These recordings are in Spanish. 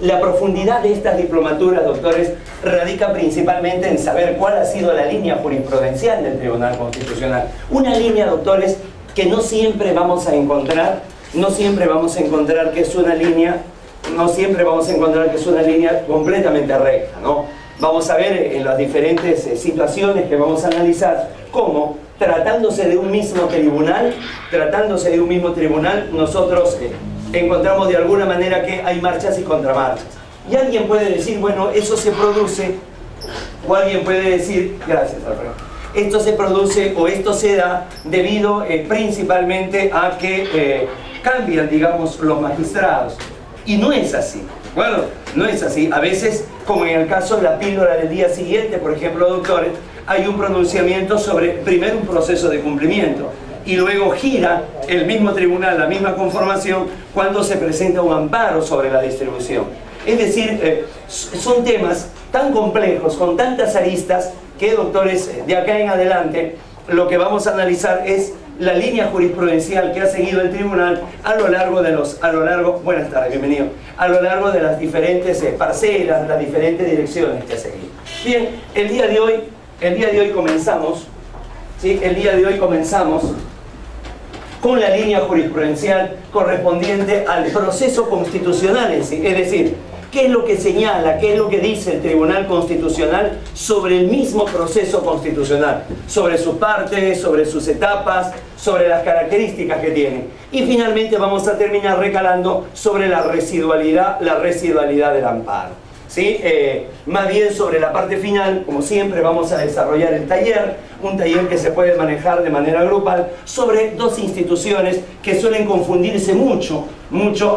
La profundidad de estas diplomaturas, doctores, radica principalmente en saber cuál ha sido la línea jurisprudencial del Tribunal Constitucional. Una línea, doctores, que no siempre vamos a encontrar que es una línea, completamente recta, ¿no? Vamos a ver en las diferentes situaciones que vamos a analizar cómo, tratándose de un mismo tribunal, nosotros encontramos de alguna manera que hay marchas y contramarchas. Y alguien puede decir, bueno, eso se produce, o alguien puede decir, gracias Alfredo, esto se produce o esto se da debido principalmente a que cambian, digamos, los magistrados. Y no es así. Bueno, no es así. A veces, como en el caso de la píldora del día siguiente, por ejemplo, doctores, hay un pronunciamiento sobre, primero, un proceso de cumplimiento, y luego gira el mismo tribunal, la misma conformación, cuando se presenta un amparo sobre la distribución. Es decir, son temas tan complejos, con tantas aristas, que, doctores, de acá en adelante, lo que vamos a analizar es la línea jurisprudencial que ha seguido el tribunal a lo largo de buenas tardes, bienvenido, a lo largo de las diferentes parcelas, las diferentes direcciones que ha seguido. Bien, el día de hoy comenzamos, ¿sí? El día de hoy comenzamos con la línea jurisprudencial correspondiente al proceso constitucional en sí, es decir, ¿qué es lo que señala, qué es lo que dice el Tribunal Constitucional sobre el mismo proceso constitucional? Sobre sus partes, sobre sus etapas, sobre las características que tiene. Y finalmente vamos a terminar recalando sobre la residualidad del amparo, ¿sí? Más bien sobre la parte final, como siempre, vamos a desarrollar el taller, un taller que se puede manejar de manera grupal, sobre dos instituciones que suelen confundirse mucho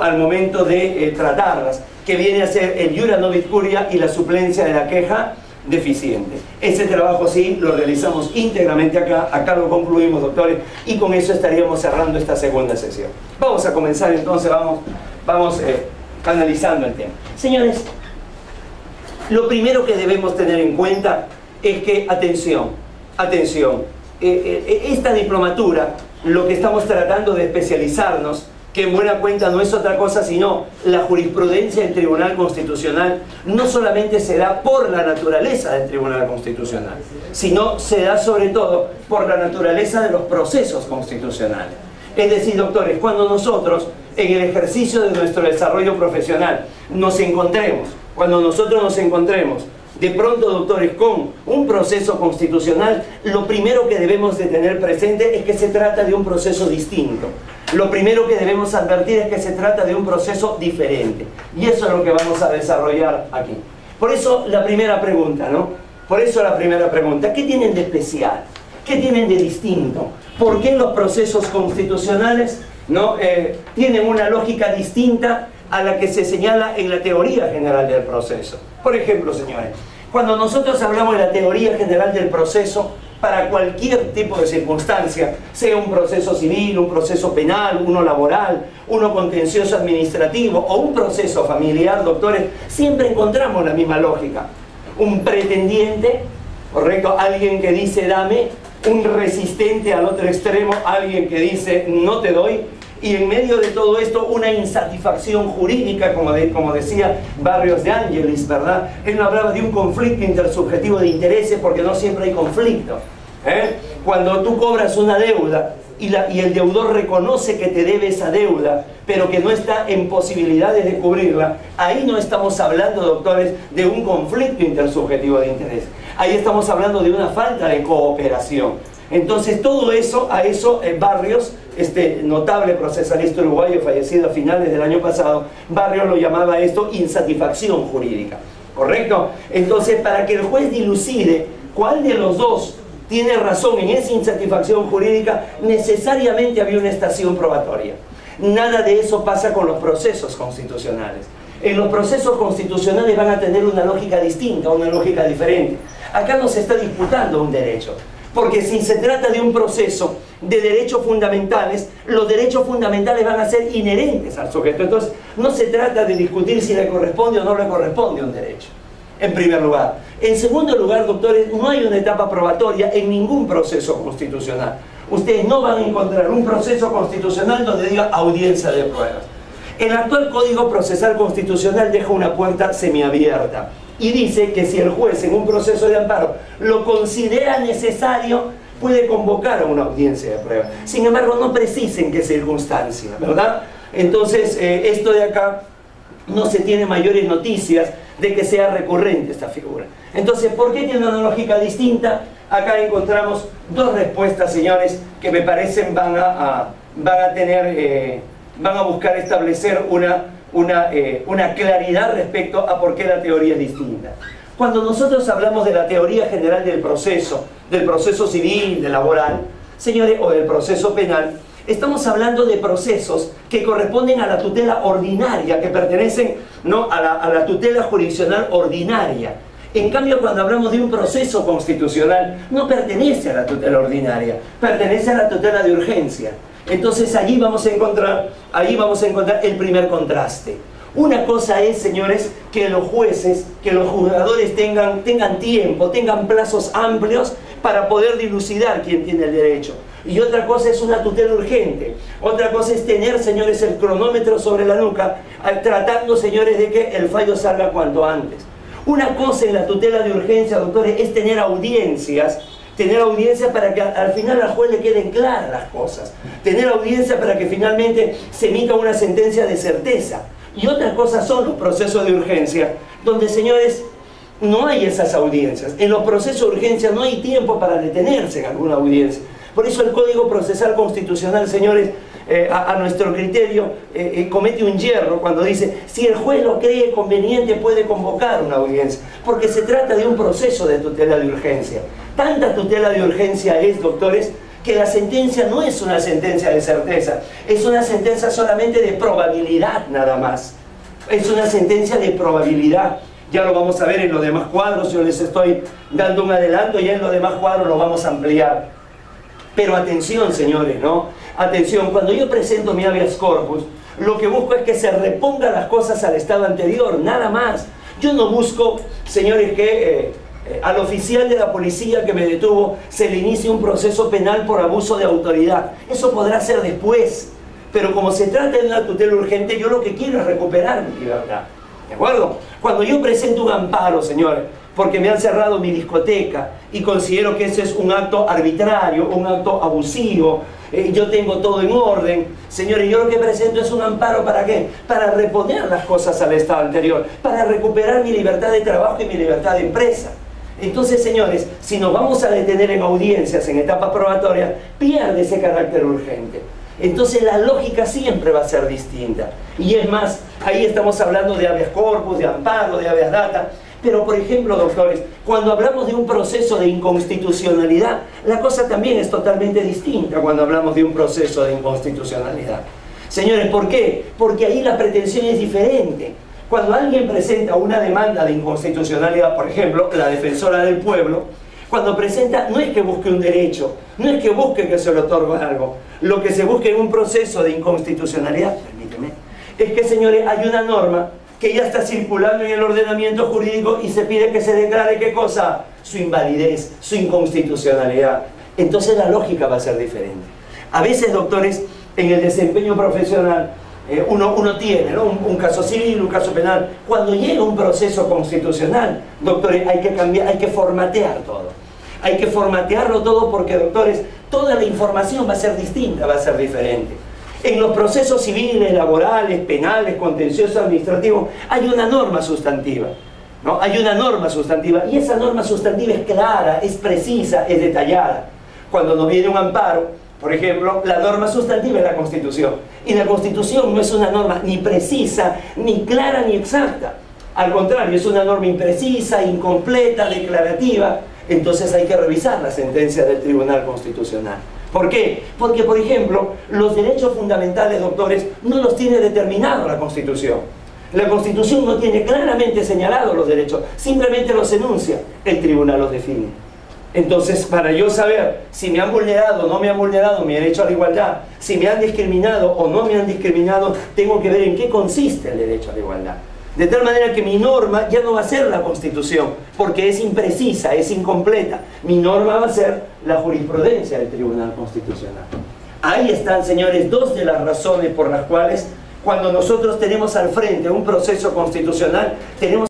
al momento de tratarlas, que viene a ser el iura novit curia y la suplencia de la queja deficiente. Ese trabajo sí lo realizamos íntegramente acá lo concluimos, doctores, y con eso estaríamos cerrando esta segunda sesión. Vamos a comenzar entonces, vamos analizando el tema. Señores, lo primero que debemos tener en cuenta es que, atención, esta diplomatura, lo que estamos tratando de especializarnos, que en buena cuenta no es otra cosa sino la jurisprudencia del Tribunal Constitucional, no solamente se da por la naturaleza del Tribunal Constitucional, sino se da sobre todo por la naturaleza de los procesos constitucionales. Es decir, doctores, cuando nosotros en el ejercicio de nuestro desarrollo profesional cuando nosotros nos encontremos de pronto, doctores, con un proceso constitucional, lo primero que debemos de tener presente es que se trata de un proceso distinto. Lo primero que debemos advertir es que se trata de un proceso diferente. Y eso es lo que vamos a desarrollar aquí. Por eso la primera pregunta, ¿no? ¿Qué tienen de especial? ¿Qué tienen de distinto? ¿Por qué los procesos constitucionales, ¿no? Tienen una lógica distinta a la que se señala en la teoría general del proceso? Por ejemplo, señores, cuando nosotros hablamos de la teoría general del proceso, para cualquier tipo de circunstancia, sea un proceso civil, un proceso penal, uno laboral, uno contencioso administrativo o un proceso familiar, doctores, siempre encontramos la misma lógica. Un pretendiente, ¿correcto? Alguien que dice dame, un resistente al otro extremo, alguien que dice no te doy, y en medio de todo esto una insatisfacción jurídica, como decía Barrios de Angelis, ¿verdad? Él no hablaba de un conflicto intersubjetivo de intereses porque no siempre hay conflicto. Cuando tú cobras una deuda y el deudor reconoce que te debe esa deuda, pero que no está en posibilidades de cubrirla, ahí no estamos hablando, doctores, de un conflicto intersubjetivo de intereses. Ahí estamos hablando de una falta de cooperación. Entonces todo eso, Barrios, este notable procesalista uruguayo fallecido a finales del año pasado, Barrios lo llamaba esto insatisfacción jurídica, ¿correcto? Entonces, para que el juez dilucide cuál de los dos tiene razón en esa insatisfacción jurídica, necesariamente había una estación probatoria. Nada de eso pasa con los procesos constitucionales. En los procesos constitucionales van a tener una lógica distinta, una lógica diferente. Acá no se está disputando un derecho, porque si se trata de un proceso de derechos fundamentales, los derechos fundamentales van a ser inherentes al sujeto. Entonces, no se trata de discutir si le corresponde o no le corresponde un derecho, en primer lugar. En segundo lugar, doctores, no hay una etapa probatoria en ningún proceso constitucional. Ustedes no van a encontrar un proceso constitucional donde diga audiencia de pruebas. El actual Código Procesal Constitucional deja una puerta semiabierta y dice que si el juez en un proceso de amparo lo considera necesario, puede convocar a una audiencia de prueba. Sin embargo, no precisa en qué circunstancia, ¿verdad? Entonces, esto de acá no se tiene mayores noticias de que sea recurrente esta figura. Entonces, ¿por qué tiene una lógica distinta? Acá encontramos dos respuestas, señores, que me parecen van a buscar establecer una claridad respecto a por qué la teoría es distinta. Cuando nosotros hablamos de la teoría general del proceso civil, del laboral, señores, o del proceso penal, estamos hablando de procesos que corresponden a la tutela ordinaria, que pertenecen, ¿no?, a la tutela jurisdiccional ordinaria. En cambio, cuando hablamos de un proceso constitucional, no pertenece a la tutela ordinaria, pertenece a la tutela de urgencia. Entonces allí vamos a encontrar el primer contraste. Una cosa es, señores, que los jueces, que los juzgadores tengan tiempo, tengan plazos amplios para poder dilucidar quién tiene el derecho. Y otra cosa es una tutela urgente. Otra cosa es tener, señores, el cronómetro sobre la nuca, tratando, señores, de que el fallo salga cuanto antes. Una cosa en la tutela de urgencia, doctores, es tener audiencias para que al final al juez le queden claras las cosas, tener audiencia para que finalmente se emita una sentencia de certeza. Y otras cosas son los procesos de urgencia, donde, señores, no hay esas audiencias. En los procesos de urgencia no hay tiempo para detenerse en alguna audiencia. Por eso el Código Procesal Constitucional, señores, a nuestro criterio, comete un yerro cuando dice, si el juez lo cree conveniente puede convocar una audiencia, porque se trata de un proceso de tutela de urgencia. Tanta tutela de urgencia es, doctores, que la sentencia no es una sentencia de certeza, es una sentencia solamente de probabilidad nada más. Es una sentencia de probabilidad. Ya lo vamos a ver en los demás cuadros, yo les estoy dando un adelanto, ya en los demás cuadros lo vamos a ampliar. Pero atención, señores, ¿no? Atención, cuando yo presento mi habeas corpus, lo que busco es que se repongan las cosas al estado anterior, nada más. Yo no busco, señores, que al oficial de la policía que me detuvo se le inicie un proceso penal por abuso de autoridad. Eso podrá ser después, pero como se trata de una tutela urgente, yo lo que quiero es recuperar mi libertad. ¿De acuerdo? Cuando yo presento un amparo, señores, porque me han cerrado mi discoteca y considero que ese es un acto arbitrario, un acto abusivo, yo tengo todo en orden, señores, yo lo que presento es un amparo, ¿para qué? Para reponer las cosas al estado anterior, para recuperar mi libertad de trabajo y mi libertad de empresa. Entonces, señores, si nos vamos a detener en audiencias, en etapas probatorias, pierde ese carácter urgente. Entonces la lógica siempre va a ser distinta. Y es más, ahí estamos hablando de habeas corpus, de amparo, de habeas data. Pero, por ejemplo, doctores, cuando hablamos de un proceso de inconstitucionalidad, la cosa también es totalmente distinta cuando hablamos de un proceso de inconstitucionalidad. Señores, ¿por qué? Porque ahí la pretensión es diferente. Cuando alguien presenta una demanda de inconstitucionalidad, por ejemplo, la defensora del pueblo, cuando presenta, no es que busque un derecho, no es que busque que se le otorgue algo. Lo que se busca en un proceso de inconstitucionalidad, permíteme, es que, señores, hay una norma que ya está circulando en el ordenamiento jurídico y se pide que se declare, ¿qué cosa? Su invalidez, su inconstitucionalidad. Entonces la lógica va a ser diferente. A veces, doctores, en el desempeño profesional, uno tiene, ¿no?, un caso civil, un caso penal. Cuando llega un proceso constitucional, doctores, hay que cambiar, hay que formatear todo. Hay que formatearlo todo porque, doctores, toda la información va a ser distinta, va a ser diferente. En los procesos civiles, laborales, penales, contenciosos, administrativos, hay una norma sustantiva, ¿no? Hay una norma sustantiva y esa norma sustantiva es clara, es precisa, es detallada. Cuando nos viene un amparo, por ejemplo, la norma sustantiva es la Constitución. Y la Constitución no es una norma ni precisa, ni clara, ni exacta. Al contrario, es una norma imprecisa, incompleta, declarativa. Entonces hay que revisar la sentencia del Tribunal Constitucional. ¿Por qué? Porque, por ejemplo, los derechos fundamentales, doctores, no los tiene determinados la Constitución. La Constitución no tiene claramente señalados los derechos, simplemente los enuncia, el Tribunal los define. Entonces, para yo saber si me han vulnerado o no me han vulnerado mi derecho a la igualdad, si me han discriminado o no me han discriminado, tengo que ver en qué consiste el derecho a la igualdad. De tal manera que mi norma ya no va a ser la Constitución, porque es imprecisa, es incompleta. Mi norma va a ser la jurisprudencia del Tribunal Constitucional. Ahí están, señores, dos de las razones por las cuales Cuando nosotros tenemos al frente un proceso constitucional, tenemos